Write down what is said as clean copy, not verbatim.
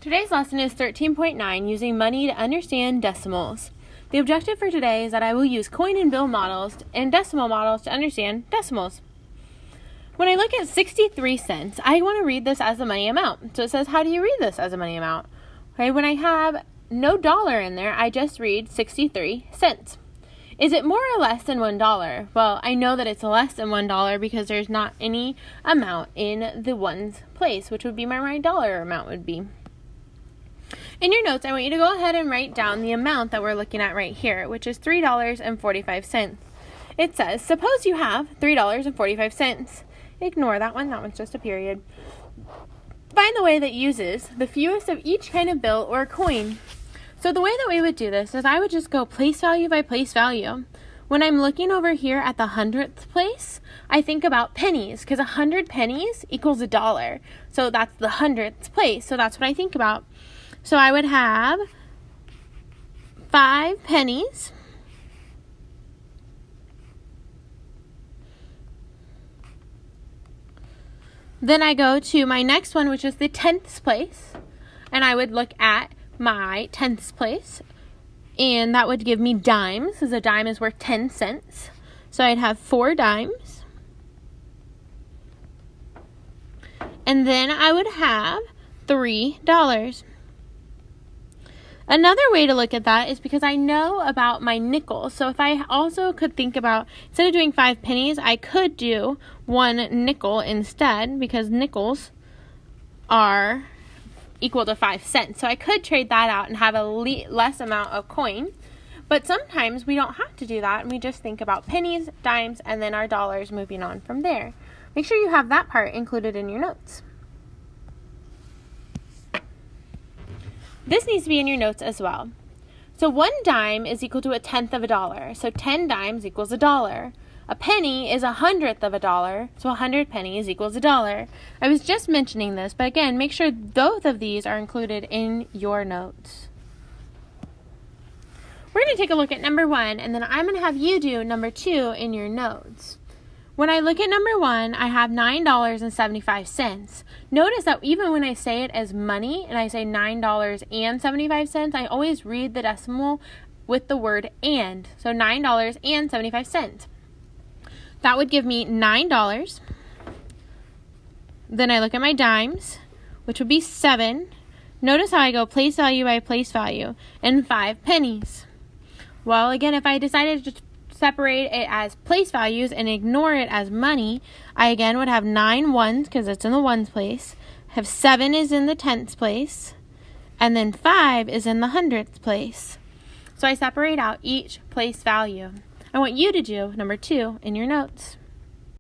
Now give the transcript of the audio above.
Today's lesson is 13.9, using money to understand decimals. The objective for today is that I will use coin and bill models and decimal models to understand decimals. When I look at 63 cents, I want to read this as a money amount. So it says, how do you read this as a money amount? Okay, when I have no dollar in there, I just read 63 cents. Is it more or less than $1? Well, I know that it's less than $1 because there's not any amount in the ones place, which would be my dollar amount would be. In your notes, I want you to go ahead and write down the amount that we're looking at right here, which is $3.45. It says, suppose you have $3.45. Ignore that one's just a period. Find the way that uses the fewest of each kind of bill or coin. So the way that we would do this is I would just go place value by place value. When I'm looking over here at the hundredth place, I think about pennies because 100 pennies equals $1. So that's the hundredth place. So that's what I think about. So I would have 5 pennies. Then I go to my next one, which is the 10th place. And I would look at my 10th place. And that would give me dimes, because a dime is worth 10 cents. So I'd have 4 dimes. And then I would have $3. Another way to look at that is because I know about my nickels. So if I also could think about, instead of doing 5 pennies, I could do 1 nickel instead, because nickels are equal to 5 cents. So I could trade that out and have a less amount of coin. But sometimes we don't have to do that, and we just think about pennies, dimes, and then our dollars moving on from there. Make sure you have that part included in your notes. This needs to be in your notes as well. So 1 dime is equal to 1/10 of $1. So 10 dimes equals $1. A penny is 100th of $1. So 100 pennies equals $1. I was just mentioning this, but again, make sure both of these are included in your notes. We're going to take a look at number 1, and then I'm going to have you do number 2 in your notes. When I look at number 1, I have $9.75. Notice that even when I say it as money and I say $9.75, I always read the decimal with the word and. So $9.75. That would give me $9. Then I look at my dimes, which would be 7. Notice how I go place value by place value, and 5 pennies. Well, again, if I decided to separate it as place values and ignore it as money, I again would have 9 ones because it's in the ones place, have 7 is in the 10th place, and then 5 is in the 100th place. So I separate out each place value. I want you to do number 2 in your notes.